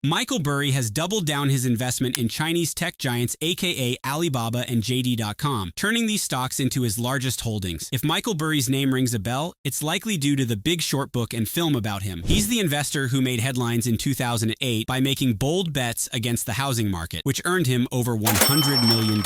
Michael Burry has doubled down his investment in Chinese tech giants aka Alibaba and JD.com, turning these stocks into his largest holdings. If Michael Burry's name rings a bell, it's likely due to the Big Short book and film about him. He's the investor who made headlines in 2008 by making bold bets against the housing market, which earned him over $100 million.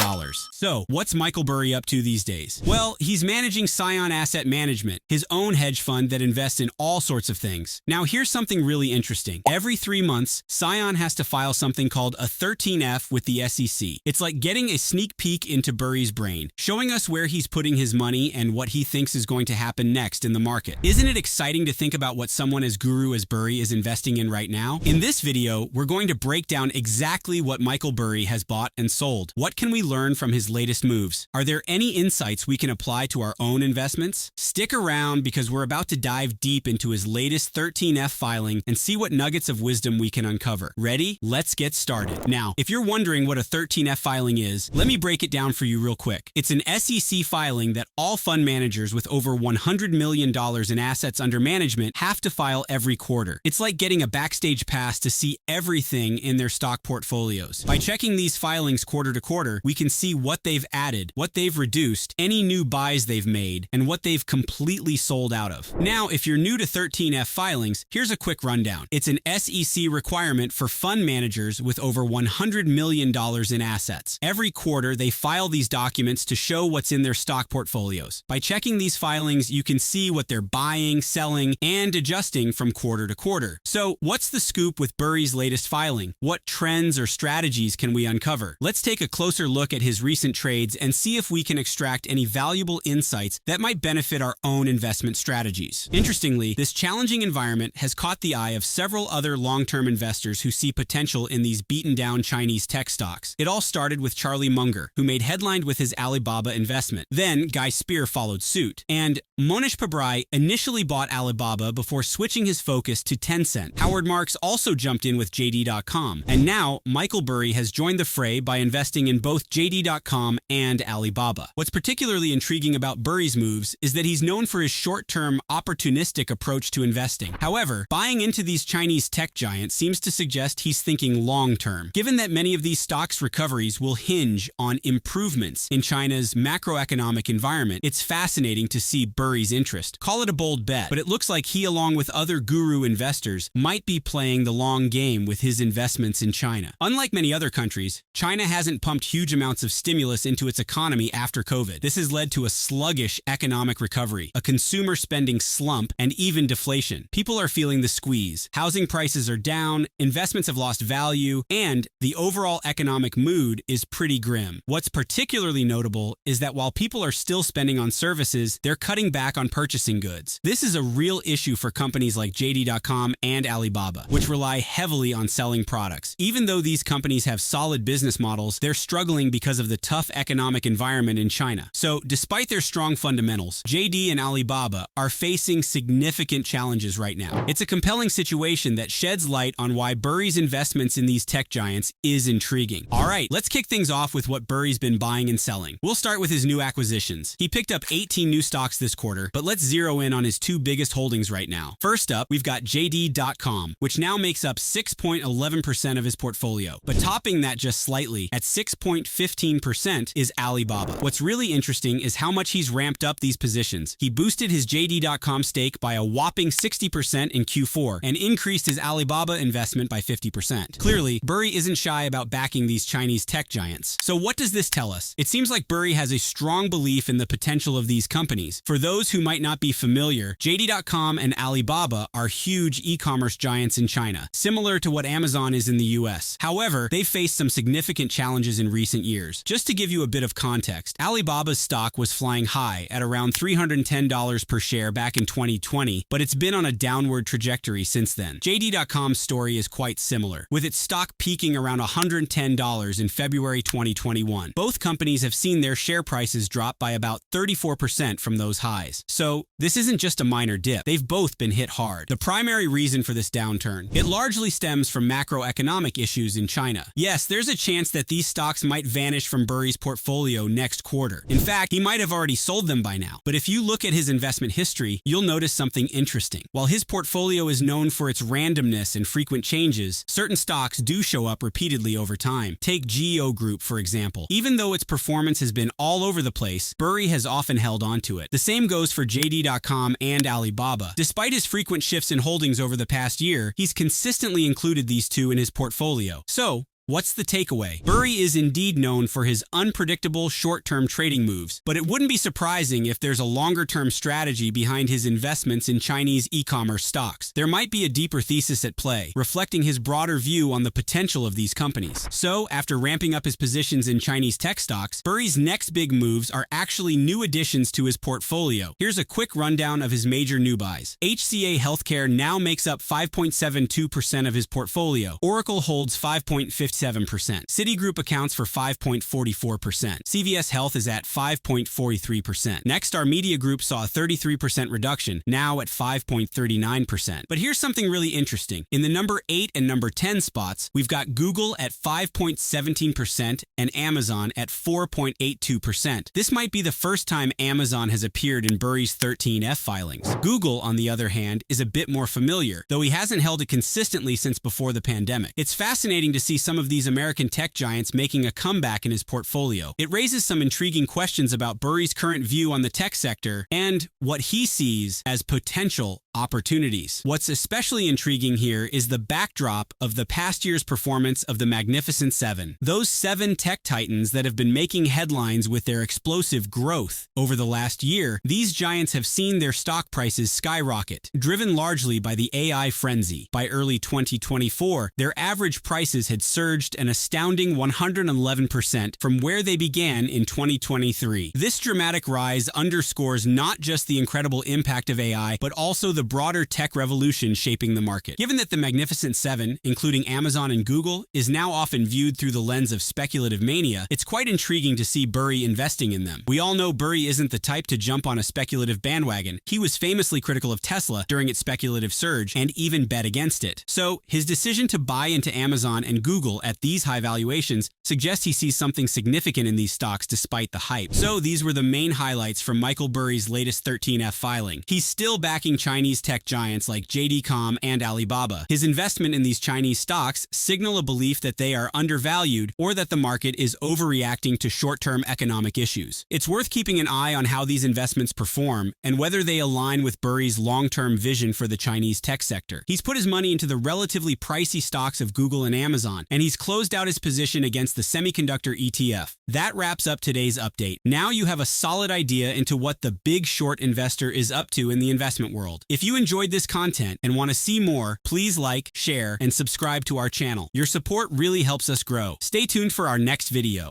So, what's Michael Burry up to these days? Well, he's managing Scion Asset Management, his own hedge fund that invests in all sorts of things. Now, here's something really interesting. Every 3 months, Scion has to file something called a 13F with the SEC. It's like getting a sneak peek into Burry's brain, showing us where he's putting his money and what he thinks is going to happen next in the market. Isn't it exciting to think about what someone as guru as Burry is investing in right now? In this video, we're going to break down exactly what Michael Burry has bought and sold. What can we learn from his latest moves? Are there any insights we can apply to our own investments? Stick around because we're about to dive deep into his latest 13F filing and see what nuggets of wisdom we can uncover. Ready? Let's get started. Now, if you're wondering what a 13F filing is, let me break it down for you real quick. It's an SEC filing that all fund managers with over $100 million in assets under management have to file every quarter. It's like getting a backstage pass to see everything in their stock portfolios. By checking these filings quarter to quarter, we can see what they've added, what they've reduced, any new buys they've made, and what they've completely sold out of. Now, if you're new to 13F filings, here's a quick rundown. It's an SEC requirement for fund managers with over $100 million in assets. Every quarter, they file these documents to show what's in their stock portfolios. By checking these filings, you can see what they're buying, selling, and adjusting from quarter to quarter. So, what's the scoop with Burry's latest filing? What trends or strategies can we uncover? Let's take a closer look at his recent trades and see if we can extract any valuable insights that might benefit our own investment strategies. Interestingly, this challenging environment has caught the eye of several other long-term investors who see potential in these beaten-down Chinese tech stocks. It all started with Charlie Munger, who made headline with his Alibaba investment. Then, Guy Spear followed suit. And Monish Pabrai initially bought Alibaba before switching his focus to Tencent. Howard Marks also jumped in with JD.com. And now, Michael Burry has joined the fray by investing in both JD.com and Alibaba. What's particularly intriguing about Burry's moves is that he's known for his short-term, opportunistic approach to investing. However, buying into these Chinese tech giants seems to suggest he's thinking long-term. Given that many of these stocks' recoveries will hinge on improvements in China's macroeconomic environment, it's fascinating to see Burry's interest. Call it a bold bet, but it looks like he, along with other guru investors, might be playing the long game with his investments in China. Unlike many other countries, China hasn't pumped huge amounts of stimulus into its economy after COVID. This has led to a sluggish economic recovery, a consumer spending slump, and even deflation. People are feeling the squeeze. Housing prices are down, investments have lost value, and the overall economic mood is pretty grim. What's particularly notable is that while people are still spending on services, they're cutting back on purchasing goods. This is a real issue for companies like JD.com and Alibaba, which rely heavily on selling products. Even though these companies have solid business models, they're struggling because of the tough economic environment in China. So, despite their strong fundamentals, JD and Alibaba are facing significant challenges right now. It's a compelling situation that sheds light on why Burry's investments in these tech giants is intriguing. All right, let's kick things off with what Burry's been buying and selling. We'll start with his new acquisitions. He picked up 18 new stocks this quarter, but let's zero in on his two biggest holdings right now. First up, we've got JD.com, which now makes up 6.11% of his portfolio. But topping that just slightly, at 6.15%, is Alibaba. What's really interesting is how much he's ramped up these positions. He boosted his JD.com stake by a whopping 60% in Q4 and increased his Alibaba investment by 50%. Clearly, Burry isn't shy about backing these Chinese tech giants. So what does this tell us? It seems like Burry has a strong belief in the potential of these companies. For those who might not be familiar, JD.com and Alibaba are huge e-commerce giants in China, similar to what Amazon is in the US. However, they've faced some significant challenges in recent years. Just to give you a bit of context, Alibaba's stock was flying high at around $310 per share back in 2020, but it's been on a downward trajectory since then. JD.com's story is quite similar, with its stock peaking around $110 in February 2021. Both companies have seen their share prices drop by about 34% from those highs. So, this isn't just a minor dip. They've both been hit hard. The primary reason for this downturn, it largely stems from macroeconomic issues in China. Yes, there's a chance that these stocks might vanish from Burry's portfolio next quarter. In fact, he might have already sold them by now. But if you look at his investment history, you'll notice something interesting. While his portfolio is known for its randomness and frequent changes, changes, certain stocks do show up repeatedly over time. Take GEO Group, for example. Even though its performance has been all over the place, Burry has often held on to it. The same goes for JD.com and Alibaba. Despite his frequent shifts in holdings over the past year, he's consistently included these two in his portfolio. So, what's the takeaway? Burry is indeed known for his unpredictable short-term trading moves, but it wouldn't be surprising if there's a longer-term strategy behind his investments in Chinese e-commerce stocks. There might be a deeper thesis at play, reflecting his broader view on the potential of these companies. So, after ramping up his positions in Chinese tech stocks, Burry's next big moves are actually new additions to his portfolio. Here's a quick rundown of his major new buys. HCA Healthcare now makes up 5.72% of his portfolio. Oracle holds 5.57%. Citigroup accounts for 5.44%. CVS Health is at 5.43%. Next, our media group saw a 33% reduction, now at 5.39%. But here's something really interesting. In the number 8 and number 10 spots, we've got Google at 5.17% and Amazon at 4.82%. This might be the first time Amazon has appeared in Burry's 13F filings. Google, on the other hand, is a bit more familiar, though he hasn't held it consistently since before the pandemic. It's fascinating to see some of these American tech giants making a comeback in his portfolio. It raises some intriguing questions about Burry's current view on the tech sector and what he sees as potential opportunities. What's especially intriguing here is the backdrop of the past year's performance of the Magnificent Seven. Those 7 tech titans that have been making headlines with their explosive growth. Over the last year, these giants have seen their stock prices skyrocket, driven largely by the AI frenzy. By early 2024, their average prices had surged an astounding 111% from where they began in 2023. This dramatic rise underscores not just the incredible impact of AI, but also the broader tech revolution shaping the market. Given that the Magnificent Seven, including Amazon and Google, is now often viewed through the lens of speculative mania, it's quite intriguing to see Burry investing in them. We all know Burry isn't the type to jump on a speculative bandwagon. He was famously critical of Tesla during its speculative surge and even bet against it. So, his decision to buy into Amazon and Google at these high valuations suggests he sees something significant in these stocks despite the hype. So, these were the main highlights from Michael Burry's latest 13F filing. He's still backing Chinese tech giants like JD.com and Alibaba. His investment in these Chinese stocks signal a belief that they are undervalued or that the market is overreacting to short-term economic issues. It's worth keeping an eye on how these investments perform and whether they align with Burry's long-term vision for the Chinese tech sector. He's put his money into the relatively pricey stocks of Google and Amazon, and he's closed out his position against the semiconductor ETF. That wraps up today's update. Now you have a solid idea into what the big short investor is up to in the investment world. If you enjoyed this content and want to see more, please like, share, and subscribe to our channel. Your support really helps us grow. Stay tuned for our next video.